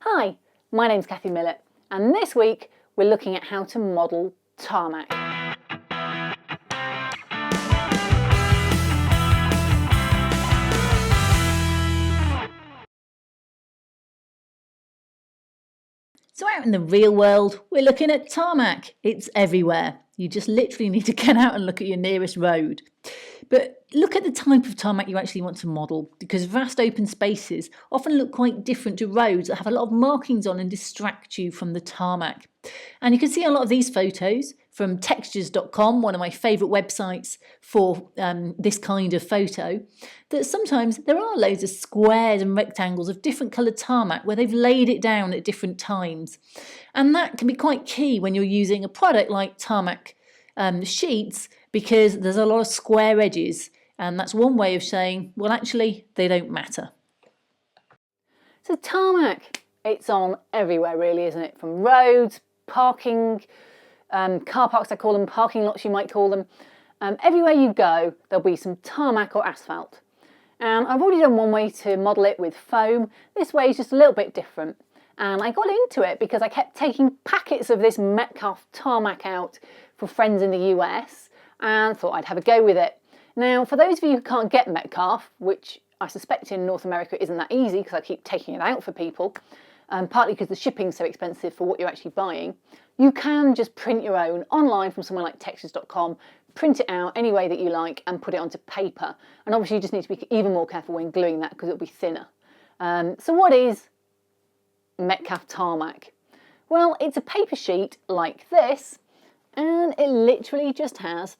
Hi, my name's Kathy Millett, and this week we're looking at how to model tarmac. So out in the real world, we're looking at tarmac. It's everywhere. You just literally need to get out and look at your nearest road. But look at the type of tarmac you actually want to model, because vast open spaces often look quite different to roads that have a lot of markings on and distract you from the tarmac. And you can see a lot of these photos from textures.com, one of my favourite websites for this kind of photo, that sometimes there are loads of squares and rectangles of different coloured tarmac where they've laid it down at different times. And that can be quite key when you're using a product like Tarmac Sheets, because there's a lot of square edges, and that's one way of saying, well, actually, they don't matter. So tarmac, it's on everywhere really, isn't it? From roads, parking, car parks I call them, parking lots you might call them. Everywhere you go, there'll be some tarmac or asphalt. And I've already done one way to model it with foam. This way is just a little bit different. And I got into it because I kept taking packets of this Metcalfe Tarmac out for friends in the US and thought I'd have a go with it. Now, for those of you who can't get Metcalfe, which I suspect in North America isn't that easy because I keep taking it out for people, partly because the shipping's so expensive for what you're actually buying, you can just print your own online from somewhere like textures.com, print it out any way that you like and put it onto paper. And obviously you just need to be even more careful when gluing that because it'll be thinner. So what is Metcalfe Tarmac? Well, it's a paper sheet like this, and it literally just has,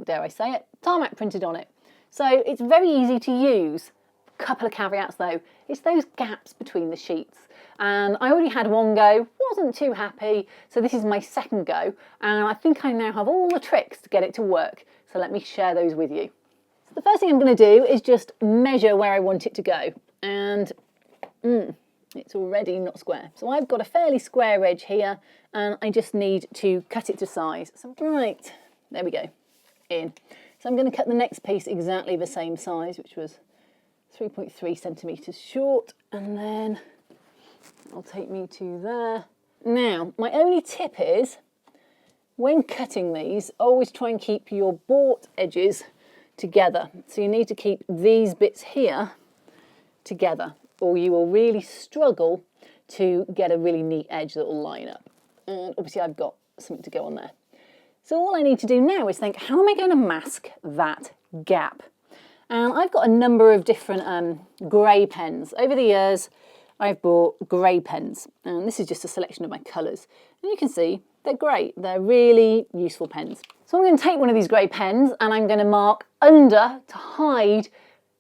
dare I say it, tarmac printed on it. So it's very easy to use. A couple of caveats though, it's those gaps between the sheets. And I already had one go, wasn't too happy, so this is my second go, and I think I now have all the tricks to get it to work. So let me share those with you. So the first thing I'm going to do is just measure where I want it to go. And it's already not square. So I've got a fairly square edge here and I just need to cut it to size. So right, there we go, in. So I'm going to cut the next piece exactly the same size, which was 3.3 centimetres short, and then I'll take me to there. Now, my only tip is, when cutting these, always try and keep your bought edges together. So you need to keep these bits here together, or you will really struggle to get a really neat edge that will line up. And obviously I've got something to go on there. So all I need to do now is think, how am I going to mask that gap? And I've got a number of different grey pens. Over the years, I've bought grey pens, and this is just a selection of my colours. And you can see they're great. They're really useful pens. So I'm going to take one of these grey pens and I'm going to mark under to hide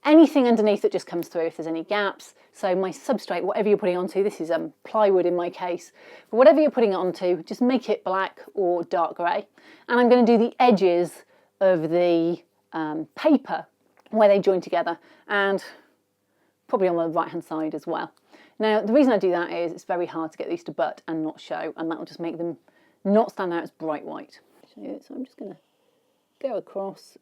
anything underneath that just comes through if there's any gaps. So my substrate, whatever you're putting onto, this is plywood in my case, but whatever you're putting it onto, just make it black or dark grey. And I'm going to do the edges of the paper where they join together, and probably on the right hand side as well. Now the reason I do that is it's very hard to get these to butt and not show, and that will just make them not stand out as bright white. So I'm just going to go across.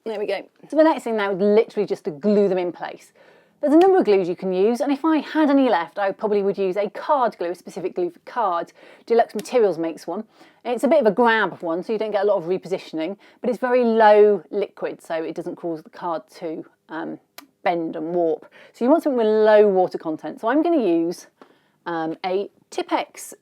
There we go. So the next thing now is literally just to glue them in place. There's a number of glues you can use, and if I had any left, I probably would use a card glue, a specific glue for cards. Deluxe Materials makes one. It's a bit of a grab one, so you don't get a lot of repositioning, but it's very low liquid, so it doesn't cause the card to bend and warp. So you want something with low water content. So I'm going to use a Tipex,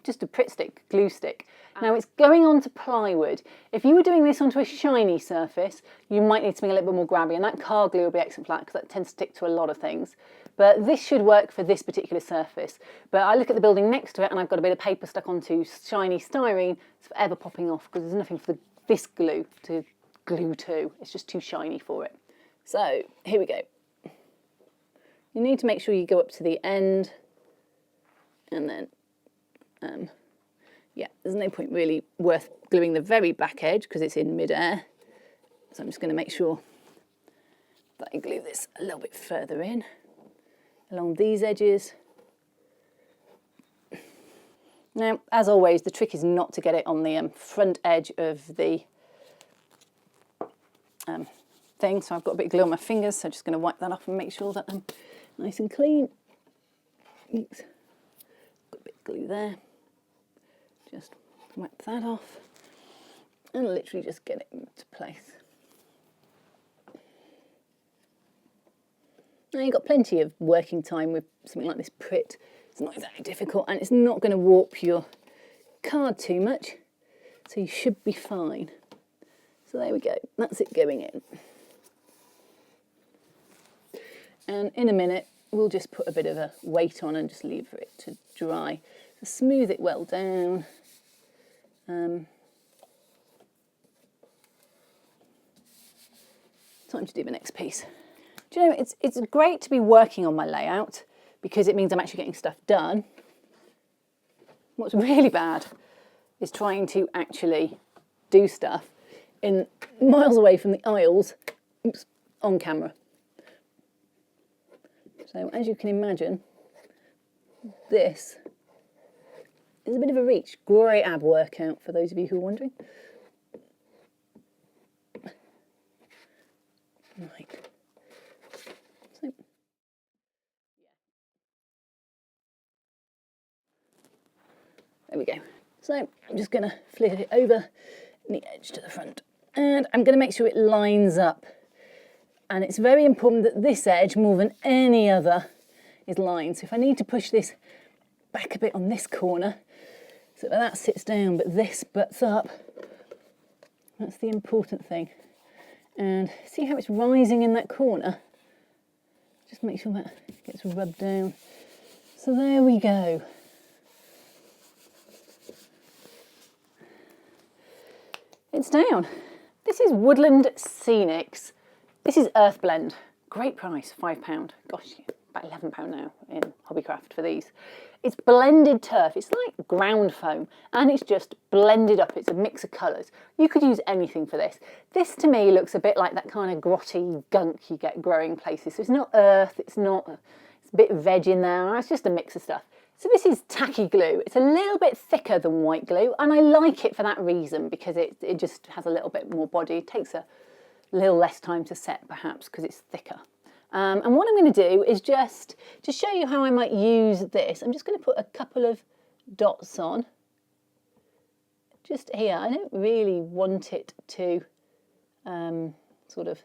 just a Pritt stick, glue stick. Now it's going onto plywood. If you were doing this onto a shiny surface, you might need something a little bit more grabby, and that card glue will be excellent for that because that tends to stick to a lot of things. But this should work for this particular surface. But I look at the building next to it and I've got a bit of paper stuck onto shiny styrene. It's forever popping off because there's nothing for this glue to glue to. It's just too shiny for it. So here we go. You need to make sure you go up to the end, and then yeah, there's no point really worth gluing the very back edge because it's in mid-air. So I'm just going to make sure that I glue this a little bit further in. along these edges. Now, as always, the trick is not to get it on the front edge of the thing. So I've got a bit of glue on my fingers, so I'm just going to wipe that off and make sure that I'm nice and clean. Oops. Got a bit of glue there. Just wipe that off and literally just get it into place. Now you've got plenty of working time with something like this Pritt. It's not exactly difficult and it's not going to warp your card too much, so you should be fine. So there we go, that's it going in. And in a minute we'll just put a bit of a weight on and just leave it to dry. So smooth it well down. Time to do the next piece. Do you know, it's great to be working on my layout because it means I'm actually getting stuff done. What's really bad is trying to actually do stuff in miles away from the aisles, oops, on camera. So as you can imagine, this is a bit of a reach. Great ab workout for those of you who are wondering. Right. So, there we go. So I'm just going to flip it over the edge to the front. And I'm going to make sure it lines up. And it's very important that this edge, more than any other, is lined. So if I need to push this back a bit on this corner, so that sits down, but this butts up, that's the important thing. And see how it's rising in that corner? Just make sure that gets rubbed down. So there we go. It's down. This is Woodland Scenics. This is Earth Blend. Great price, £5. Gosh, about £11 now in Hobbycraft for these. It's blended turf. It's like ground foam and it's just blended up. It's a mix of colours. You could use anything for this. This to me looks a bit like that kind of grotty gunk you get growing places. So it's not earth, it's a bit of veg in there. It's just a mix of stuff. So this is tacky glue. It's a little bit thicker than white glue and I like it for that reason because it just has a little bit more body. It takes a little less time to set perhaps because it's thicker. And what I'm going to do is just to show you how I might use this, I'm just going to put a couple of dots on just here. I don't really want it to sort of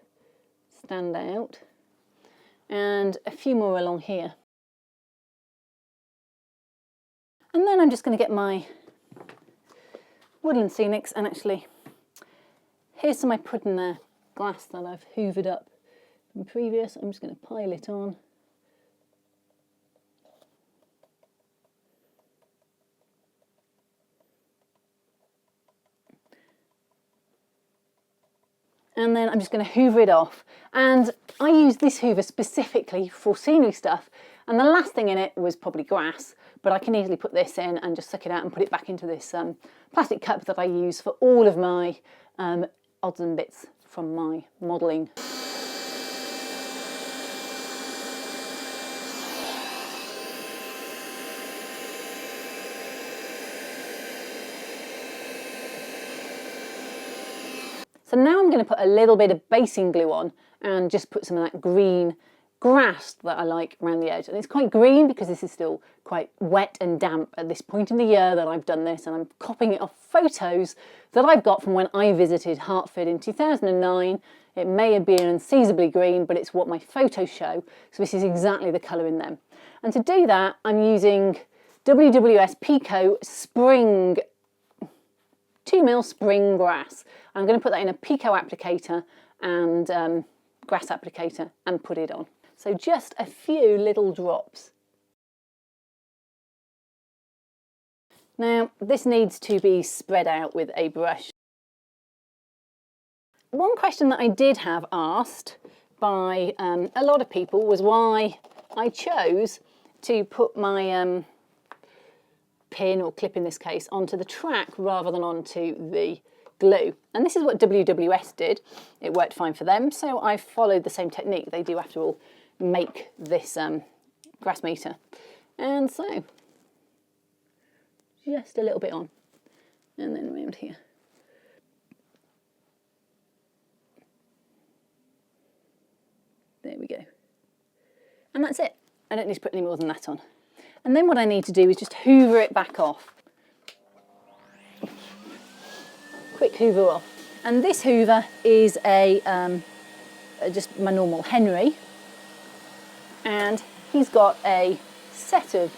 stand out, and a few more along here. And then I'm just going to get my Woodland Scenics and actually here's some of my pudding there glass that I've hoovered up from previous. I'm just going to pile it on. And then I'm just going to hoover it off. And I use this hoover specifically for scenery stuff. And the last thing in it was probably grass, but I can easily put this in and just suck it out and put it back into this plastic cup that I use for all of my odds and bits from my modelling. So now I'm going to put a little bit of basing glue on and just put some of that green grass that I like around the edge. And it's quite green because this is still quite wet and damp at this point in the year that I've done this, and I'm copying it off photos that I've got from when I visited Hertford in 2009. It may have been unseasonably green, but it's what my photos show. So this is exactly the colour in them. And to do that, I'm using WWS Peco Spring 2mm spring grass. I'm going to put that in a Peco applicator and grass applicator and put it on. So just a few little drops. Now this needs to be spread out with a brush. One question that I did have asked by a lot of people was why I chose to put my pin or clip in this case onto the track rather than onto the glue. And this is what WWS did. It worked fine for them, so I followed the same technique. They do, after all, make this grass meter. And so, just a little bit on, and then around here. There we go. And that's it. I don't need to put any more than that on. And then what I need to do is just hoover it back off. Quick hoover off. And this hoover is just my normal Henry. And he's got a set of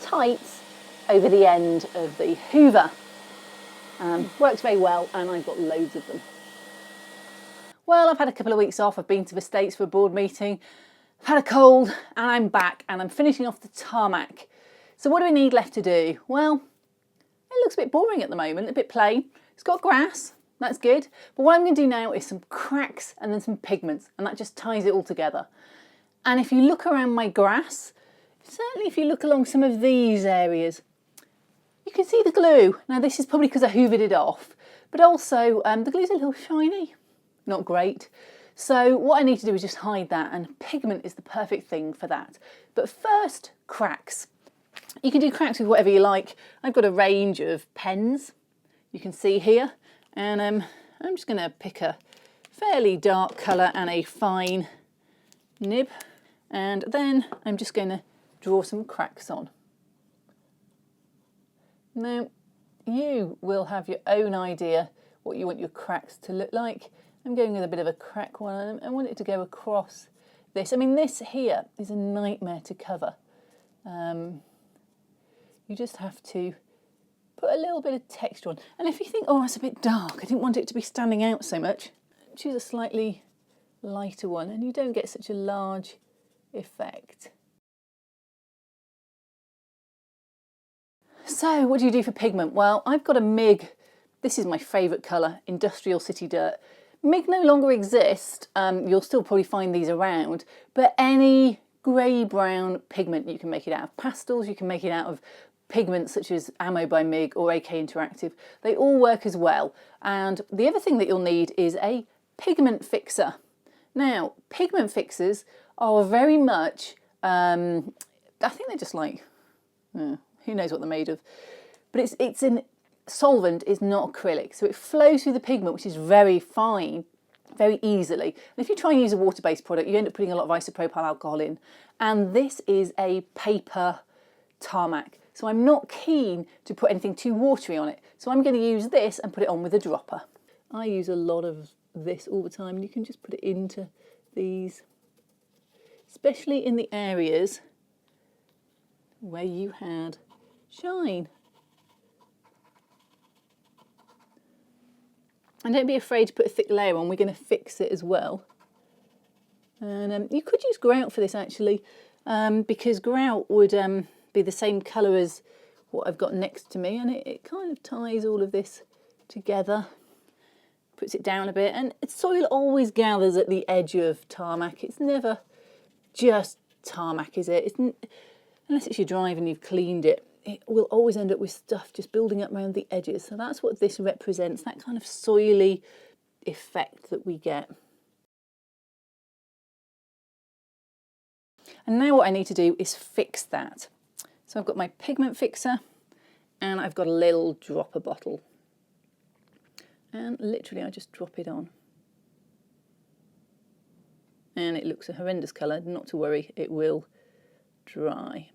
tights over the end of the hoover. Works very well, and I've got loads of them. Well, I've had a couple of weeks off. I've been to the States for a board meeting. I've had a cold, and I'm back, and I'm finishing off the tarmac. So what do we need left to do? Well, it looks a bit boring at the moment, a bit plain. It's got grass, that's good. But what I'm going to do now is some cracks and then some pigments, and that just ties it all together. And if you look around my grass, certainly if you look along some of these areas, you can see the glue. Now this is probably because I hoovered it off, but also the glue's a little shiny, not great. So what I need to do is just hide that, and pigment is the perfect thing for that. But first, cracks. You can do cracks with whatever you like. I've got a range of pens, you can see here, and I'm just going to pick a fairly dark colour and a fine nib, and then I'm just going to draw some cracks on. Now, you will have your own idea what you want your cracks to look like. I'm going with a bit of a crack one, and I want it to go across this. I mean, this here is a nightmare to cover. You just have to put a little bit of texture on. And if you think, oh, that's a bit dark, I didn't want it to be standing out so much, choose a slightly lighter one, and you don't get such a large effect. So what do you do for pigment? Well, I've got a MIG, this is my favourite colour, Industrial City Dirt. MIG no longer exist, you'll still probably find these around, but any grey-brown pigment you can make it out of. Pastels, you can make it out of pigments such as Ammo by MIG or AK Interactive. They all work as well. And the other thing that you'll need is a pigment fixer. Now, pigment fixers are very much, I think they're just like, who knows what they're made of, but it's an solvent is not acrylic, so it flows through the pigment, which is very fine, very easily. And if you try and use a water-based product, you end up putting a lot of isopropyl alcohol in. And this is a paper tarmac, so I'm not keen to put anything too watery on it. So I'm going to use this and put it on with a dropper. I use a lot of this all the time, and you can just put it into these, especially in the areas where you had shine. And don't be afraid to put a thick layer on, we're going to fix it as well. And you could use grout for this actually, because grout would be the same colour as what I've got next to me, and it kind of ties all of this together, puts it down a bit, and soil always gathers at the edge of tarmac. It's never just tarmac, is it? Unless it's your drive and you've cleaned it, it will always end up with stuff just building up around the edges. So that's what this represents, that kind of soily effect that we get. And now what I need to do is fix that. So I've got my pigment fixer, and I've got a little dropper bottle. And literally I just drop it on. And it looks a horrendous colour, not to worry, it will dry.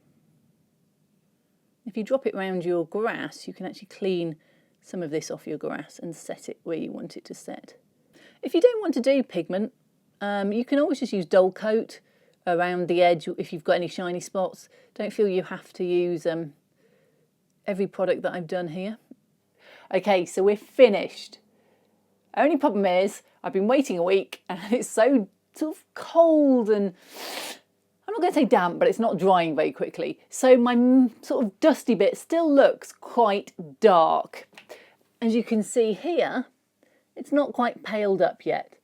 If you drop it around your grass, you can actually clean some of this off your grass and set it where you want it to set. If you don't want to do pigment, you can always just use dull coat around the edge if you've got any shiny spots. Don't feel you have to use every product that I've done here. Okay, so we're finished. Only problem is I've been waiting a week and it's so sort of cold, and I'm not going to say damp, but it's not drying very quickly. So my sort of dusty bit still looks quite dark. As you can see here, it's not quite paled up yet.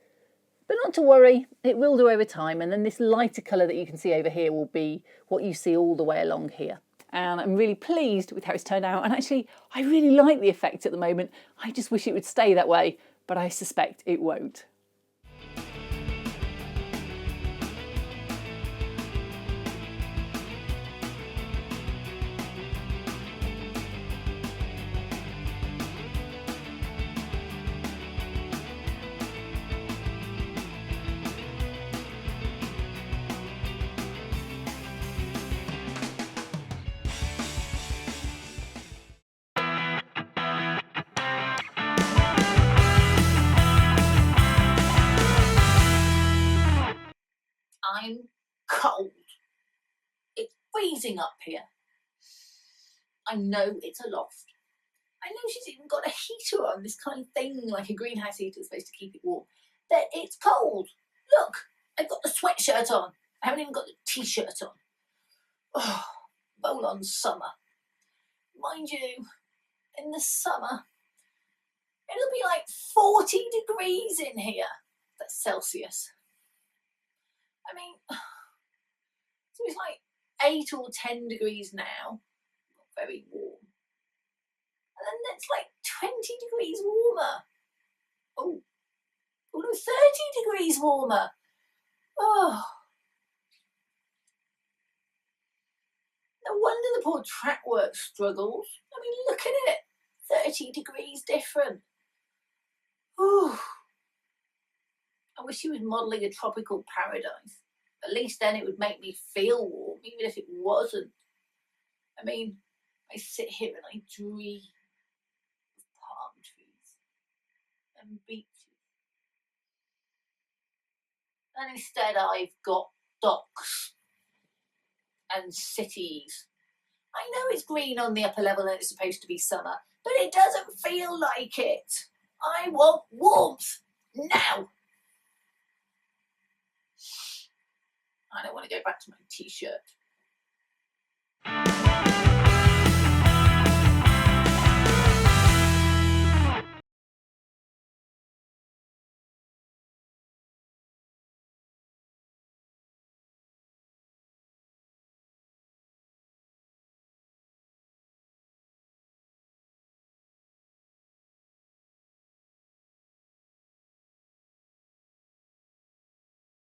But not to worry, it will do over time, and then this lighter colour that you can see over here will be what you see all the way along here. And I'm really pleased with how it's turned out, and actually I really like the effect at the moment. I just wish it would stay that way, but I suspect it won't. cold. It's freezing up here. I know it's a loft. I know she's even got a heater on, this kind of thing, like a greenhouse heater supposed to keep it warm. But it's cold. Look, I've got the sweatshirt on. I haven't even got the t-shirt on. Oh, roll on summer. Mind you, in the summer, it'll be like 40 degrees in here. That's Celsius. I mean, so it's like 8 or 10 degrees now. Not very warm. And then it's like 20 degrees warmer. Oh, no, 30 degrees warmer. Oh. No wonder the poor track work struggles. I mean, look at it. 30 degrees different. Oh. I wish she was modelling a tropical paradise. At least then it would make me feel warm, even if it wasn't. I mean, I sit here and I dream of palm trees and beaches. And instead I've got docks and cities. I know it's green on the upper level and it's supposed to be summer, but it doesn't feel like it. I want warmth now. I don't want to go back to my t-shirt.